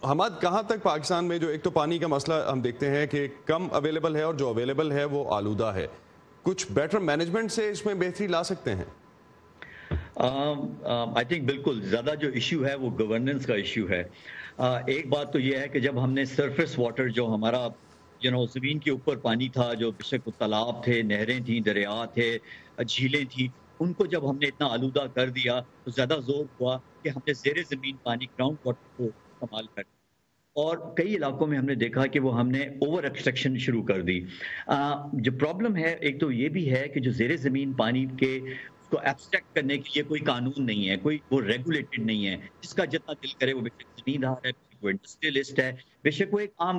حماد، کہاں تک پاکستان میں جو ایک تو پانی کا مسئلہ ہم دیکھتے ہیں کہ کم اویلیبل ہے اور جو اویلیبل ہے وہ آلودہ ہے، کچھ بیٹر مینجمنٹ سے اس میں بہتری لا سکتے ہیں؟ آئی تھنک بالکل زیادہ جو ایشو ہے وہ گورننس کا ایشو ہے۔ ایک بات تو یہ ہے کہ جب ہم نے سرفیس واٹر جو ہمارا زمین کے اوپر پانی تھا، جو بے شک تالاب تھے، نہریں تھیں، دریا تھے، جھیلیں تھیں، ان کو جب ہم نے اتنا آلودہ کر دیا تو زیادہ زور ہوا کہ ہم نے زیر زمین پانی گراؤنڈ واٹر کو استعمال کر دیا۔ اور کئی علاقوں میں ہم نے دیکھا کہ وہ ہم نے اوور ایکسٹریکشن شروع کر دی۔ جو پرابلم ہے ایک تو یہ بھی ہے کہ جو زیر زمین پانی کے اس کو ایبسٹریکٹ کرنے کے لیے کوئی قانون نہیں ہے، کوئی وہ ریگولیٹڈ نہیں ہے۔ جس کا جتنا دل کرے وہ بے شک زمیندار ہے، وہ انڈسٹریلسٹ ہے، بے شک وہ ایک عام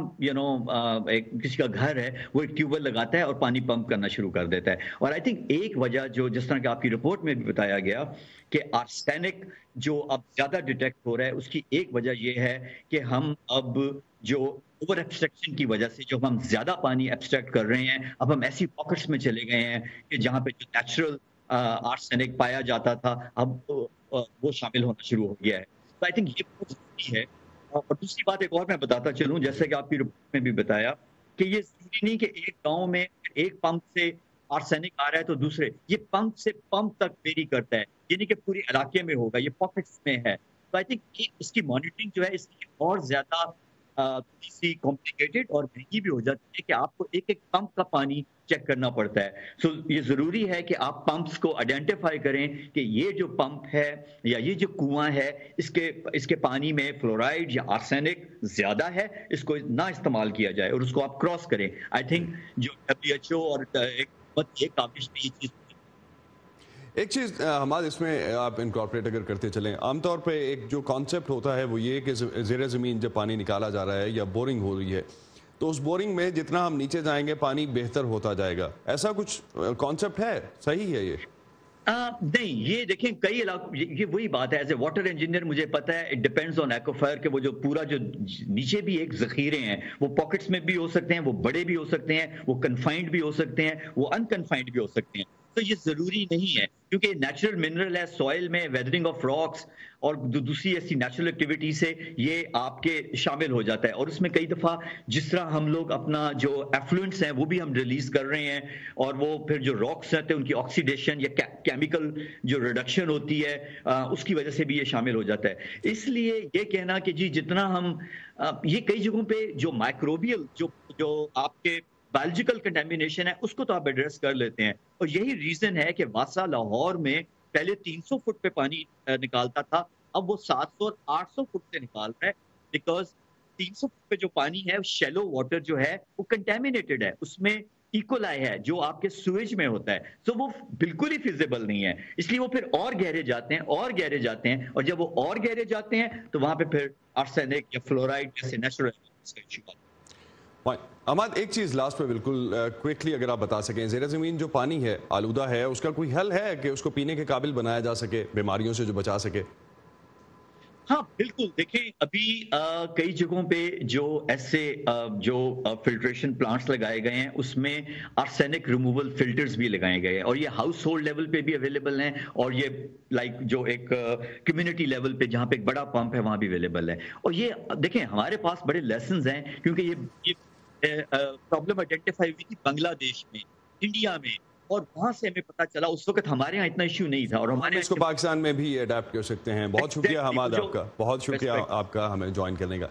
کسی کا گھر ہے، وہ ایک ٹیوب ویل لگاتا ہے اور پانی پمپ کرنا شروع کر دیتا ہے۔ اور آئی تھنک ایک وجہ جو جس طرح کہ آپ کی رپورٹ میں بھی بتایا گیا کہ آرسینک جو اب زیادہ ڈیٹیکٹ ہو رہا ہے، اس کی ایک وجہ یہ ہے کہ ہم اب جو اوور ایبسٹریکشن کی وجہ سے جو ہم زیادہ پانی ایبسٹریکٹ کر رہے ہیں، اب ہم ایسی پاکٹس میں چلے گئے ہیں کہ جہاں پہ جو نیچرل آرسینک پایا جاتا تھا اب وہ شامل ہونا شروع ہو گیا ہے۔ تو آئی تھنک یہ بہت ضروری ہے۔ اور دوسری بات ایک اور میں بتاتا چلوں، جیسے کہ آپ کی رپورٹ میں بھی بتایا کہ یہ ضروری نہیں کہ ایک گاؤں میں ایک پمپ سے آرسینک آ رہا ہے تو دوسرے یہ پمپ سے پمپ تک ویری کرتا ہے، یعنی کہ پورے علاقے میں ہوگا، یہ پاکٹس میں ہے۔ تو آئی تھنک اس کی مانیٹرنگ جو ہے اس کی اور زیادہ تھوڑی سی کمپلیکیٹڈ اور مہنگی بھی ہو جاتی ہے کہ آپ کو ایک ایک پمپ کا پانی چیک کرنا پڑتا ہے۔ سو یہ ضروری ہے کہ آپ پمپس کو آئیڈینٹیفائی کریں کہ یہ جو پمپ ہے یا یہ جو کنواں ہے اس کے پانی میں فلورائڈ یا آرسینک زیادہ ہے، اس کو نہ استعمال کیا جائے اور اس کو آپ کراس کریں۔ آئی تھنک جو WHO اور ایک کاوش میں یہ چیز ایک چیز حماد اس میں آپ انکارپوریٹ اگر کرتے چلیں، عام طور پہ ایک جو کانسیپٹ ہوتا ہے وہ یہ کہ زیر زمین جب پانی نکالا جا رہا ہے یا بورنگ ہو رہی ہے تو اس بورنگ میں جتنا ہم نیچے جائیں گے پانی بہتر ہوتا جائے گا، ایسا کچھ کانسیپٹ ہے؟ صحیح ہے یہ؟ نہیں، یہ دیکھیں کئی علاقوں یہ وہی بات ہے، ایز اے واٹر انجینئر مجھے پتا ہے اٹ ڈیپینڈز آن ایکوفائر کہ وہ جو پورا جو نیچے بھی ایک ذخیرے ہیں وہ پاکٹس میں بھی ہو سکتے ہیں، وہ بڑے بھی ہو سکتے ہیں، وہ کنفائنڈ بھی ہو سکتے ہیں، وہ ان کنفائنڈ بھی ہو سکتے ہیں۔ تو یہ ضروری نہیں ہے کیونکہ نیچرل منرل ہے سوائل میں، ویدرنگ آف راکس اور دوسری ایسی نیچرل ایکٹیویٹی سے یہ آپ کے شامل ہو جاتا ہے۔ اور اس میں کئی دفعہ جس طرح ہم لوگ اپنا جو ایفلوئنٹس ہیں وہ بھی ہم ریلیز کر رہے ہیں اور وہ پھر جو راکس رہتے ہیں ان کی آکسیڈیشن یا کیمیکل جو ریڈکشن ہوتی ہے اس کی وجہ سے بھی یہ شامل ہو جاتا ہے۔ اس لیے یہ کہنا کہ جی جتنا ہم یہ کئی جگہوں پہ جو مائکروبیل جو آپ کے بایولوجیکل کنٹامینیشن ہے اس کو تو آپ ایڈریس کر لیتے ہیں۔ اور یہی ریزن ہے کہ واسا لاہور میں پہلے 300 فٹ پہ پانی نکالتا تھا، اب وہ 700 اور 800 فٹ سے نکال رہا ہے، بیکاز 300 فٹ پہ جو پانی ہے شیلو واٹر جو ہے وہ کنٹامینیٹڈ ہے، اس میں ایکولائی ہے جو آپ کے سویج میں ہوتا ہے، تو وہ بالکل ہی فیزیبل نہیں ہے۔ اس لیے وہ پھر اور گہرے جاتے ہیں اور گہرے جاتے ہیں، اور جب وہ اور گہرے جاتے ہیں تو وہاں پہ پھر آرسینک یا فلورائڈ جیسے نیچرل ایلیمنٹس کا ایشو آتا ہے۔ حماد ایک چیز لاسٹ پہ بالکل کوئکلی اگر آپ بتا سکیں، زیر زمین جو پانی ہے آلودہ ہے اس کا کوئی حل ہے کہ اس کو پینے کے قابل بنایا جا سکے، بیماریوں سے جو بچا سکے؟ ہاں بالکل، دیکھیں ابھی کئی جگہوں پہ جو ایسے جو فلٹریشن پلانٹس لگائے گئے ہیں اس میں آرسینک ریموول فلٹرز بھی لگائے گئے ہیں، اور یہ ہاؤس ہولڈ لیول پہ بھی اویلیبل ہیں، اور یہ لائک جو ایک کمیونٹی لیول پہ جہاں پہ ایک بڑا پمپ ہے وہاں بھی اویلیبل ہے۔ اور یہ دیکھیں ہمارے پاس بڑے لیسنز ہیں کیونکہ یہ پرابلم آئیڈینٹیفائی ہوئی تھی بنگلہ دیش میں، انڈیا میں، اور وہاں سے ہمیں پتا چلا اس وقت ہمارے ہاں اتنا ایشو نہیں تھا، اور ہم ہمارے اس کو پاکستان میں بھی اڈیپٹ کر سکتے ہیں۔ بہت شکریہ حماد آپ کا، بہت شکریہ آپ کا ہمیں جوائن کرنے کا۔